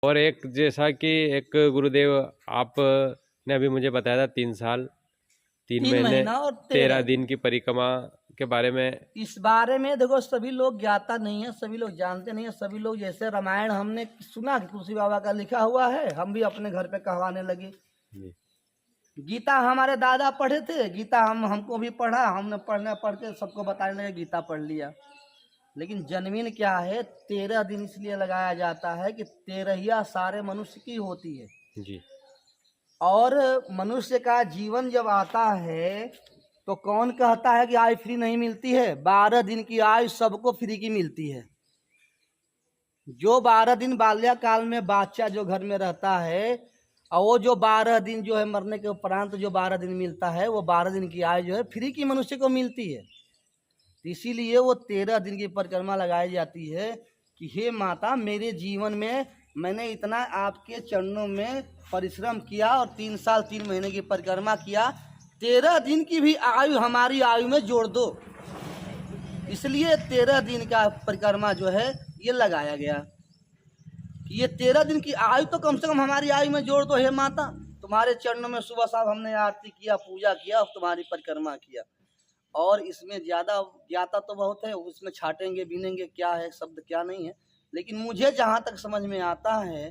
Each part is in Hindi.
और एक जैसा कि एक गुरुदेव आपने अभी मुझे बताया था 3 साल 3 महीने 3 महीना और 13 13 दिन की परिक्रमा के बारे में। इस बारे में देखो सभी लोग ज्ञाता नहीं है, सभी लोग जानते नहीं है। सभी लोग जैसे रामायण हमने सुना कि तुलसी बाबा का लिखा हुआ है, हम भी अपने घर पे कहवाने लगे। जी गीता हमारे दादा पढ़े थे, गीता हमको भी पढ़ा, हमने पढ़ के सबको बताने लगे, गीता पढ़ लिया। लेकिन जन्मीन क्या है, 13 दिन इसलिए लगाया जाता है कि 13 सारे मनुष्य की होती है। जी और मनुष्य का जीवन जब आता है तो कौन कहता है कि आयु फ्री नहीं मिलती है? 12 दिन की आयु सबको फ्री की मिलती है। जो 12 दिन बाल्यकाल में बच्चा जो घर में रहता है, और वो जो 12 दिन जो है मरने के उपरांत जो 12 दिन मिलता है, वो 12 दिन की आयु जो है फ्री की मनुष्य को मिलती है। तो इसीलिए वो 13 दिन की परिक्रमा लगाई जाती है कि हे माता, मेरे जीवन में मैंने इतना आपके चरणों में परिश्रम किया और 3 साल 3 महीने की परिक्रमा किया, 13 दिन की भी आयु हमारी आयु में जोड़ दो। इसलिए 13 दिन का परिक्रमा जो है ये लगाया गया कि ये 13 दिन की आयु तो कम से कम हमारी आयु में जोड़ दो हे माता। तुम्हारे चरणों में सुबह शाम हमने आरती किया, पूजा किया और तुम्हारी परिक्रमा किया। और इसमें ज़्यादा ज्ञाता तो बहुत है, उसमें छाटेंगे बीनेंगे क्या है, शब्द क्या नहीं है। लेकिन मुझे जहाँ तक समझ में आता है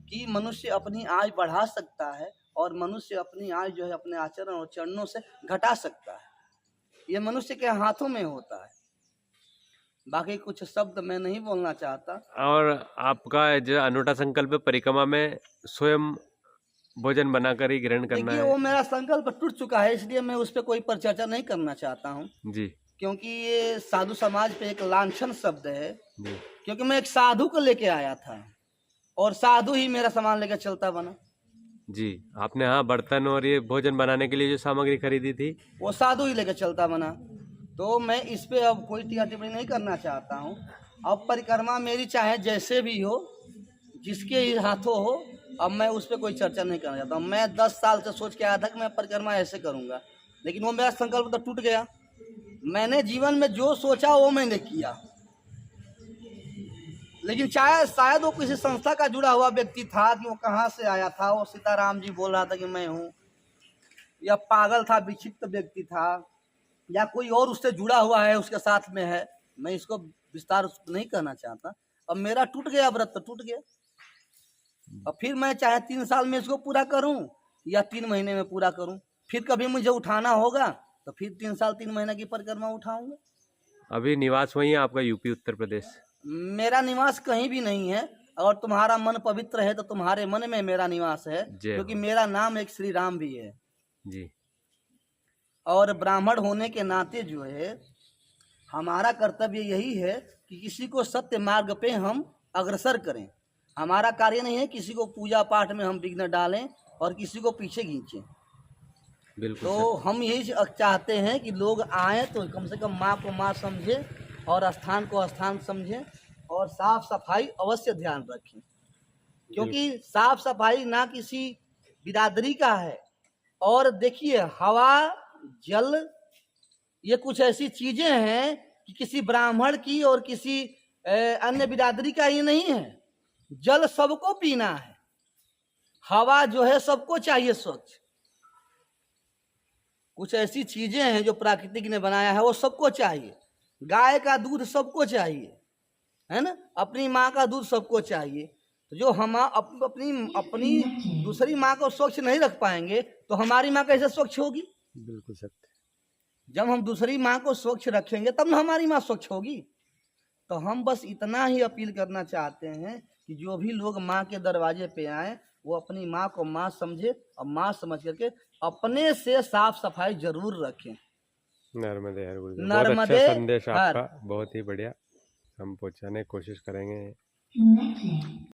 कि मनुष्य अपनी आयु बढ़ा सकता है और मनुष्य अपनी आयु जो है अपने आचरण और चरणों से घटा सकता है। ये मनुष्य के हाथों में होता है। बाकी कुछ शब्द मैं नहीं बोलना चाहता। और आपका जो अनूठा संकल्प परिक्रमा में स्वयं भोजन बनाकर ही ग्रहण करना देखिए, है। वो मेरा संकल्प टूट चुका है, इसलिए मैं उस पर कोई परिचर्चा नहीं करना चाहता हूँ। जी क्योंकि ये साधु समाज पे एक लांछन शब्द है। जी क्योंकि मैं एक साधु को लेके आया था और साधु ही मेरा सामान लेकर चलता बना। जी आपने हाँ बर्तन और ये भोजन बनाने के लिए जो सामग्री खरीदी थी वो साधु ही लेकर चलता बना। तो मैं इस पे अब कोई टीका टिप्पणी नहीं करना चाहता हूँ। अब परिक्रमा मेरी चाहे जैसे भी हो, जिसके ही हाथों हो, अब मैं उस पर कोई चर्चा नहीं करना चाहता हूँ। मैं 10 साल से सोच के आया था कि मैं परिक्रमा ऐसे करूँगा, लेकिन वो मेरा संकल्प तो टूट गया। मैंने जीवन में जो सोचा वो मैंने किया। लेकिन चाहे शायद वो किसी संस्था का जुड़ा हुआ व्यक्ति था कि वो कहाँ से आया था, वो सीताराम जी बोल रहा था कि मैं हूँ, या पागल था, विक्षिप्त व्यक्ति था, या कोई और उससे जुड़ा हुआ है, उसके साथ में है, मैं इसको विस्तार नहीं करना चाहता। अब मेरा टूट गया, व्रत तो टूट गया। अब फिर मैं चाहे 3 साल में इसको पूरा करूं या 3 महीने में पूरा करूं, फिर कभी मुझे उठाना होगा तो फिर 3 साल 3 महीने की परिक्रमा उठाऊंगा। अभी निवास वही है आपका यूपी उत्तर प्रदेश? मेरा निवास कहीं भी नहीं है। अगर तुम्हारा मन पवित्र है तो तुम्हारे मन में मेरा निवास है, जय क्योंकि हो। मेरा नाम एक श्री राम भी है। जी और ब्राह्मण होने के नाते जो है हमारा कर्तव्य यही है कि किसी को सत्य मार्ग पे हम अग्रसर करें। हमारा कार्य नहीं है किसी को पूजा पाठ में हम विघ्न डालें और किसी को पीछे खींचें। बिल्कुल तो सर। हम यही चाहते हैं कि लोग आए तो कम से कम माँ को माँ समझे और स्थान को स्थान समझें और साफ सफाई अवश्य ध्यान रखें। क्योंकि साफ सफाई ना किसी बिरादरी का है। और देखिए, हवा जल ये कुछ ऐसी चीजें हैं कि किसी ब्राह्मण की और किसी अन्य बिरादरी का ये नहीं है। जल सबको पीना है, हवा जो है सबको चाहिए स्वच्छ। कुछ ऐसी चीजें हैं जो प्राकृतिक ने बनाया है, वो सबको चाहिए। गाय का दूध सबको चाहिए, है ना। अपनी माँ का दूध सबको चाहिए। तो जो हम अपनी अपनी दूसरी माँ को स्वच्छ नहीं रख पाएंगे तो हमारी माँ कैसे स्वच्छ होगी? बिल्कुल सत्य। जब हम दूसरी माँ को स्वच्छ रखेंगे तब ना हमारी माँ स्वच्छ होगी। तो हम बस इतना ही अपील करना चाहते हैं कि जो भी लोग माँ के दरवाजे पे आए वो अपनी माँ को माँ समझे और माँ समझ करके अपने से साफ सफाई जरूर रखें। नर्मदे हर गुरुदेव, बहुत अच्छा नर्मदे संदेश हर। आपका, बहुत ही बढ़िया। हम पहुंचाने की कोशिश करेंगे।